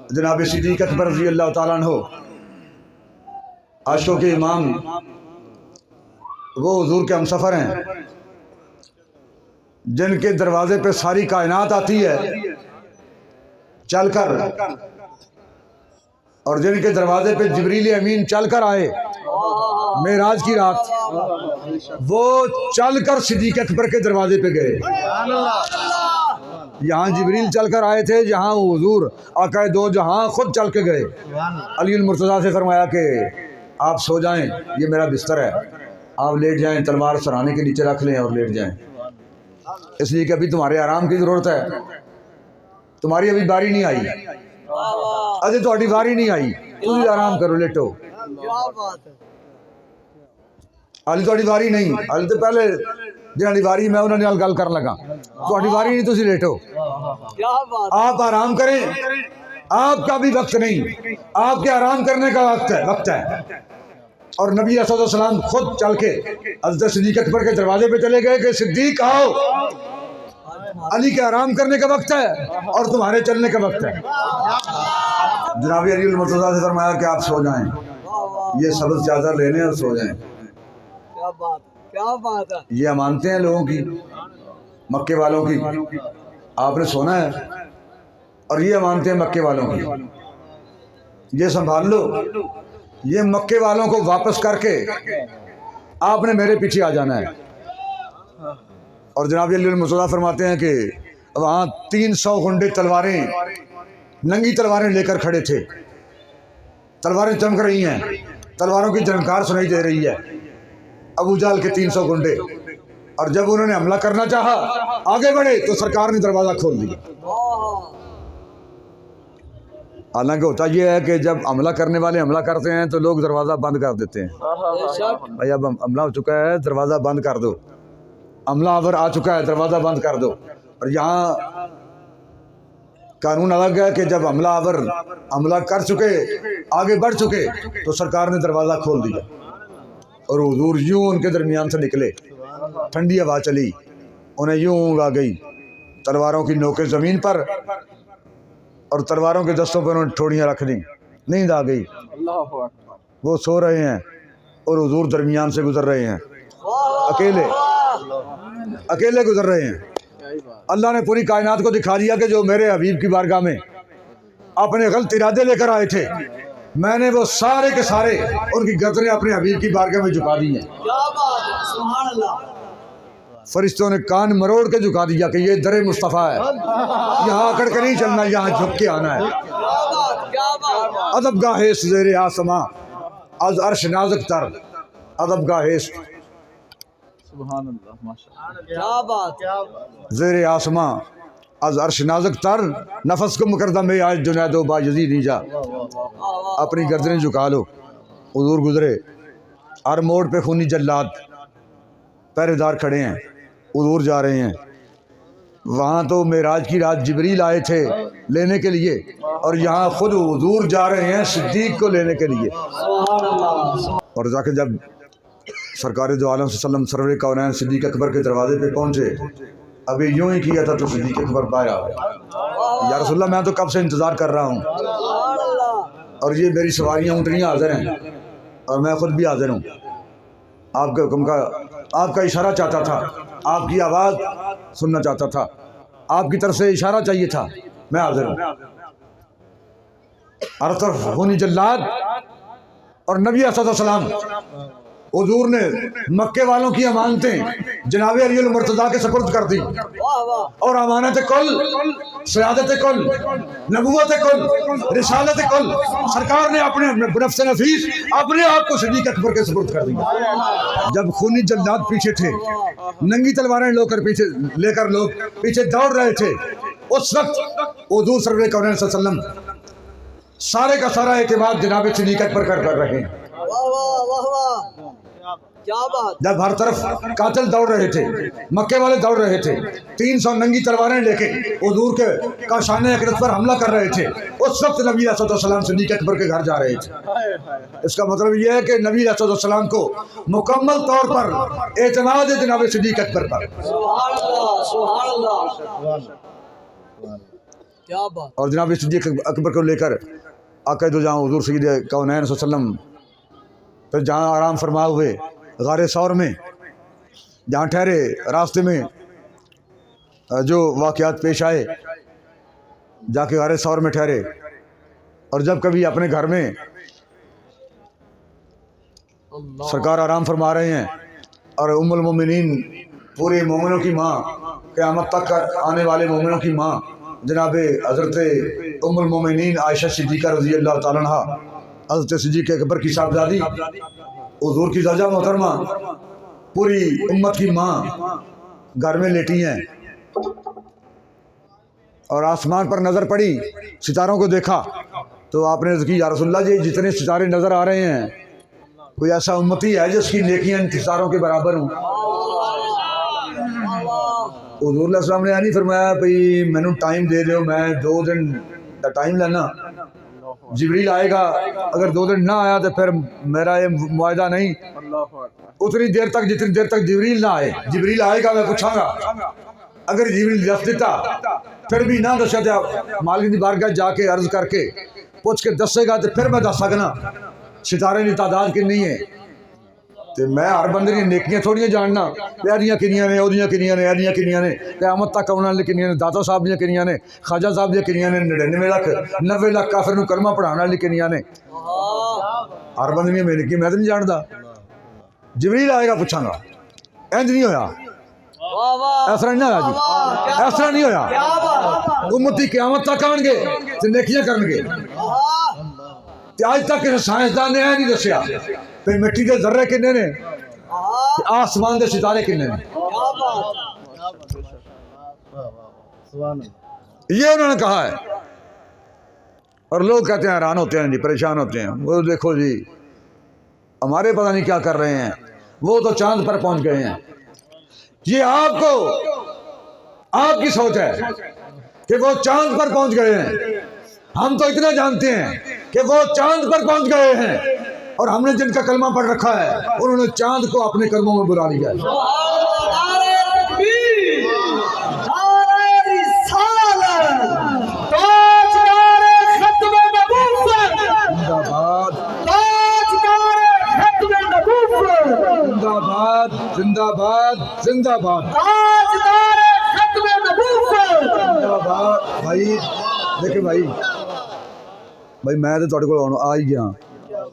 जनाब सिद्दीक़ अकबर रज़ी अल्लाह ताला अन्हु आशिकों के इमाम, वो हुजूर के हमसफ़र हैं जिनके दरवाजे पे सारी कायनात आती है चलकर, और जिनके दरवाजे पे जिब्रील अमीन चलकर आए मेराज की रात, वो चलकर सिद्दीक़ अकबर के दरवाजे पे गए। यहाँ जिब्रील चलकर आए थे, जहाँ हुजूर आका दो जहाँ खुद चल के गए। अली मुर्तज़ा से फरमाया कि आप सो जाएं, ये मेरा बिस्तर है, आप लेट जाएं, तलवार सराहने के नीचे रख लें और लेट जाएं, इसलिए कि अभी तुम्हारे आराम की ज़रूरत है, तुम्हारी अभी बारी नहीं आई, अजय थोड़ी बारी नहीं आई, तुम आराम करो, लेटो। अली थोड़ी बारी नहीं, अली तो पहले जिन्होंने बारी मैं उन्होंने गल कर लगा, थोड़ी बारी नहीं, तुम लेटो, आप आराम करें, आपका भी वक्त नहीं, आपके आराम करने का वक्त है। और नबी सल्लल्लाहु खुद चल के हज़रत सिद्दीक़ अकबर के दरवाजे पे चले गए कि सिद्दीक़ आओ, अली के आराम करने का वक्त है और तुम्हारे चलने का वक्त है। जनाब अली मुर्तज़ा से फरमाया कि आप सो जाएं, ये सब्ज़ चादर लेने और सो जाएं। क्या बात है, ये अमानतें हैं लोगों की, मक्के वालों की, आपने सोना है, और ये अमानतें मक्के वालों की, ये संभाल लो, ये मक्के वालों को वापस करके आपने मेरे पीछे आ जाना है। और जनाब अली मुर्तज़ा फरमाते हैं कि वहाँ 300 गुंडे तलवारें, नंगी तलवारें लेकर खड़े थे, तलवारें चमक रही हैं, तलवारों की झनकार सुनाई दे रही है, अबू जहल के 300 गुंडे। और जब उन्होंने हमला करना चाहा, आगे बढ़े, तो सरकार ने दरवाज़ा खोल दिया। हालांकि होता यह है कि जब हमला करने वाले हमला करते हैं तो लोग दरवाज़ा बंद कर देते हैं, भाई अब हमला हो चुका है, दरवाज़ा बंद कर दो, हमला आवर आ चुका है, दरवाज़ा बंद कर दो। और यहाँ कानून अलग है कि जब हमला कर चुके, आगे बढ़ चुके, तो सरकार ने दरवाज़ा खोल दिया और हुजूर यूं उनके दरमियान से निकले, ठंडी हवा चली, उन्हें यूं आ गई, तलवारों की नोकें ज़मीन पर और तलवारों के दस्तों पर उन्होंने ठोड़ियाँ रख दी, नींद आ गई, वो सो रहे हैं और हुजूर दरमियान से गुजर रहे हैं, अकेले गुजर रहे हैं। अल्लाह ने पूरी कायनात को दिखा दिया कि जो मेरे हबीब की बारगाह में अपने गलत इरादे लेकर आए थे, मैंने वो सारे के सारे उनकी गर्दनें अपने हबीब की बारगाह में झुका दी हैं। फरिश्तों ने कान मरोड़ के झुका दिया कि ये दरे मुस्तफ़ा है, यहाँ अकड़ के नहीं चलना, यहाँ झुक के आना है। अदब गाहे ज़ेरे आसमां अज़ अर्श नाज़ुक तर, अदब गाहे ज़ेरे आसमां अज़ अर्श नाज़ुक तर, नफस को मुकरदम में आज जुनैदो बायज़ीद नीजा। अपनी गर्दनें झुका लो, हुजूर गुजरे, हर मोड़ पे खूनी जल्लाद पहरेदार खड़े हैं, हुजूर जा रहे हैं। वहाँ तो मेराज की रात जिब्रील आए थे लेने के लिए, और यहाँ खुद हुजूर जा रहे हैं सिद्दीक़ को लेने के लिए। और जाके जब सरकार दो आलम सल्लम सरवर कौनैन सिद्दीक़ अकबर के दरवाजे पे पहुँचे, अभी यूं ही किया था तो सिद्दीक़ अकबर बाहर आ गए, या रसूलल्लाह मैं तो कब से इंतज़ार कर रहा हूँ, और ये मेरी सवारियाँ ऊँटनियाँ हाज़िर हैं और मैं खुद भी हाज़िर हूँ, आपके हुक्म का, आपका इशारा चाहता था, आपकी आवाज़ सुनना चाहता था, आपकी तरफ से इशारा चाहिए था, मैं हाज़िर हूँ। हर तरफ खूनी जल्लाद, और नबी सल्लल्लाहु अलैहि वसल्लम हुजूर ने मक्के वालों की अमानतें जनाब अली मुर्तज़ा के सुपुर्द कर दी, और अमानत कुल, सयादत कुल, नबूवत कुल, रिसालत कुल सरकार ने अपने नफ्स नफीस अपने आप को सिद्दीक़ अकबर के सुपुर्द कर दिया। जब खूनी जल्लाद पीछे थे, नंगी तलवारें लेकर लोग पीछे दौड़ रहे थे, उस वक्त हुजूर सरवर कौनैन सल्लल्लाहु अलैहि वसल्लम सारे का सारा एतमाद जनाब सिद्दीक़ अकबर कर रहे हैं। जब हर तरफ कातिल दौड़ रहे थे, मक्के वाले दौड़ रहे थे, 300 नंगी तलवारें लेके हुजूर के काशाने अक़दस पर हमला कर रहे थे, उस वक्त नबी सल्लल्लाहु सिद्दीक़ अकबर के घर जा रहे थे। इसका मतलब यह है कि नबी सल्लल्लाहु को मुकम्मल तौर पर एतमाद है जनाब सिद्दीक़ अकबर पर। और जनाब सिद्दीक़ अकबर को लेकर आका दो जहाँ हुज़ूर सय्यद कौनैन सल्लल्लाहु अलैहि वसल्लम फिर जहाँ आराम फरमा हुए गारे सौर में, जहाँ ठहरे, रास्ते में जो वाक़यात पेश आए, जाके गारे सौर में ठहरे। और जब कभी अपने घर में सरकार आराम फरमा रहे हैं और उम्मुल मोमिनीन पूरे मोमिनों की माँ, क़यामत तक आने वाले मोमिनों की माँ जनाब हज़रत उम्मुल मोमिनीन आयशा सिद्दीक़ा रज़ी अल्लाह तआला अन्हा, हज़रत सिद्दीक़ अकबर की साहबजादी, हुज़ूर की ज़ौजा मोहतरमा, पूरी उम्मत की माँ घर में लेटी हैं और आसमान पर नज़र पड़ी, सितारों को देखा तो आपने अर्ज़ की, या रसूलल्लाह जी जितने सितारे नज़र आ रहे हैं, कोई ऐसा उम्मती है जिसकी नेकियां इन सितारों के बराबर हों? हुज़ूर सल्लल्लाहु अलैहि वसल्लम ने नहीं फरमाया भाई मैनू टाइम दे दो, मैं 2 दिन का टाइम लेना, जिब्रील आएगा, अगर 2 दिन ना आया तो फिर मेरा ये मुआहदा नहीं, उतनी देर तक जितनी देर तक जिब्रील ना आए। जिब्रील आएगा मैं पूछांगा, अगर जिब्रील दस देता फिर भी ना दसा तो मालिक की बारगाह जाके अर्ज करके पूछ के दसेगा तो फिर मैं दस सकना सितारे की तादाद कितनी है। तो मैं हर बंदे दी नेकियां थोड़ियां जानना, एदियां किनियां ने, ओदियां किनियां ने, एदियां किनियां ने, क़यामत तक आने वाली किनियां ने, दाता साहब दियां किनियां ने, ख्वाजा साहब दियां किनियां ने, 99 लाख 90 लाख काफिर नूं कलमा पढ़ाने वाली किनियां ने। हर बंदे दी नेकी मैं तो नहीं जानता। जिब्रील आएगा पूछांगा, इंज नहीं होया, ऐसा नहीं होया जी, ऐसा नहीं होया। उम्मती क़यामत तक आएंगे ते नेकियां करनगे। अज तक किसी साइंसदान ने नहीं दसिया फिर मिट्टी के जर्रे किन्ने ने, आसमान के सितारे किन्ने ने। ये उन्होंने कहा है और लोग कहते हैं, हैरान होते हैं जी, परेशान होते हैं। वो देखो जी हमारे पता नहीं क्या कर रहे हैं, वो तो चांद पर पहुंच गए हैं। ये आपको आपकी सोच है कि वो चांद पर पहुंच गए हैं। हम तो इतना जानते हैं कि वो चांद पर पहुंच गए हैं और हमने जिनका कलमा पढ़ रखा है उन्होंने चांद को अपने कदमों में बुला लिया है। जिंदाबाद जिंदाबाद जिंदाबाद जिंदाबाद। भाई देखिए भाई मैं तो तुहाडे कोल आ ही गया,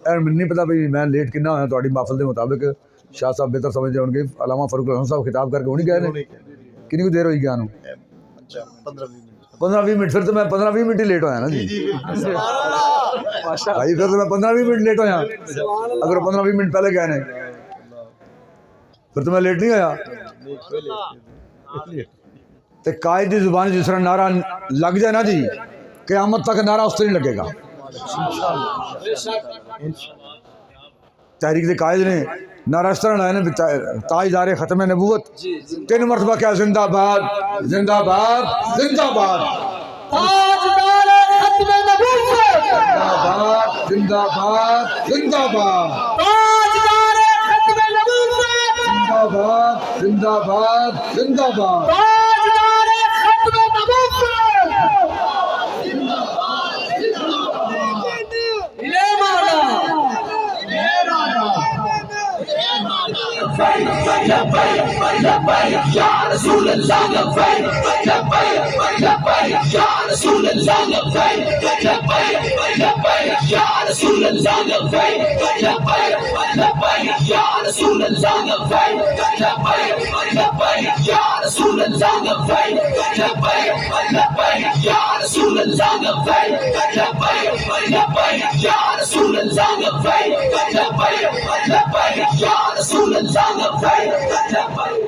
मैनूं नहीं पता भाई मैं लेट कितना होया। तुहाडी महफिल के मुताबिक शाह साहब बेहतर समझते होंगे, अलामा फरूक हसन साहब खिताब करके हुणी गए ने, कितनी देर होई गया? 15-20 मिनट। फिर तो मैं 15-20 मिनट ही लेट होया ना जी भाई, फिर तो मैं 15-20 मिनट लेट होया। अगर 15-20 मिनट पहले गए ने फिर तो मैं लेट नहीं होया। तो कायद की जुबान जिस तरह नारा लग जाए ना जी, क़यामत तक नारा उस तरह नहीं लगेगा। तहरीक के कायद ने नारा इस तरह लाया ना, ताजदार खत्म नबूवत 3 मरतबा क्या, जिंदाबाद जिंदाबाद जिंदाबाद, ताजदार खत्म नबूवत जिंदाबाद जिंदाबाद जिंदाबाद, ताजदार खत्म नबूवत जिंदाबाद जिंदाबाद जिंदाबाद, ताजदार खत्म नबूवत। या रसूल अल्लाह लब्बैक लब्बैक लब्बैक या रसूल अल्लाह लब्बैक लब्बैक लब्बैक या रसूल अल्लाह लब्बैक लब्बैक लब्बैक या रसूल अल्लाह लब्बैक लब्बैक लब्बैक या रसूल अल्लाह लब्बैक लब्बैक लब्बैक या रसूल अल्लाह लब्बैक लब्बैक लब्बैक या रसूल अल्लाह लब्बैक लब्बैक लब्बैक या रसूल अल्लाह लब्बैक लब्बैक।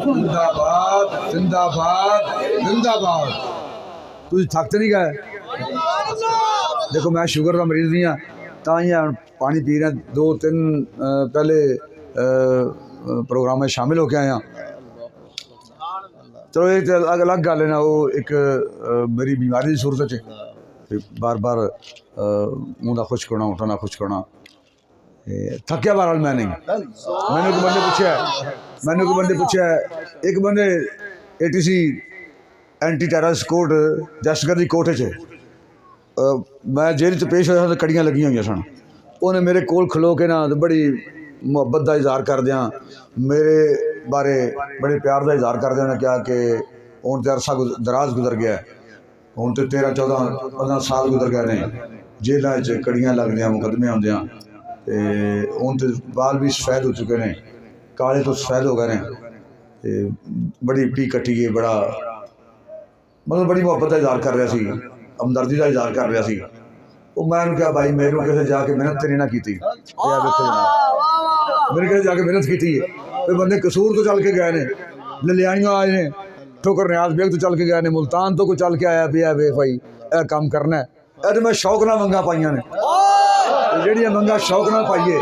जिंदाबाद जिंदाबाद जिंदाबाद। तुझ थक तो नहीं गए? देखो मैं शुगर का मरीज नहीं हाँ, तां पानी पी रहे। 2-3 पहले प्रोग्राम में शामिल होके आया। चलो एक अलग अलग गल है ना, वो एक मेरी बीमारी की सूरत बार बार मुँह का खुश्क होना, उठना खुश्क होना, थकिया बहरहाल मैं नहीं। मैंने एक बंदे पूछा एक बंदे ATC एंटी टैररिस्ट कोर्ट दहशतगर्दी कोर्ट च मैं जेल च पेश होया तो कड़ियां लगी हुई सन। उन्हें मेरे कोल खलो के ना बड़ी मुहब्बत का इजहार करदियाँ मेरे बारे बड़े प्यार का इजहार करदे उन्हें कहा कि हूँ तो अरसा दराज गुजर गया, हूँ तो 13-14-15 साल गुजर गए ने जेलों च कड़ियां लगदियां मुकदमे आउंदियां ते हूँ तो बाल भी सफेद हो चुके हैं, काले तो सफेद हो गए हैं। बड़ी पी कट्टी है, बड़ा मतलब बड़ी मुहब्बत का इजहार कर रहा सी, हमदर्दी का इजहार कर रहा सी। वो मैं क्या भाई मेरे किसी जाके मेहनत तो नहीं ना की, मेरे किसी जाके मेहनत की है। बंदे कसूर तो चल के गए ने, ललियानियों आए ने, ठोकर न्याज बेग तो चल के गए ने, मुल्तान तो कोई चल के आया भी है वे भाई यह काम करना है। तो मैं शौक ना मंगा पाइया ने, जी मंगा शौक ना पाइए।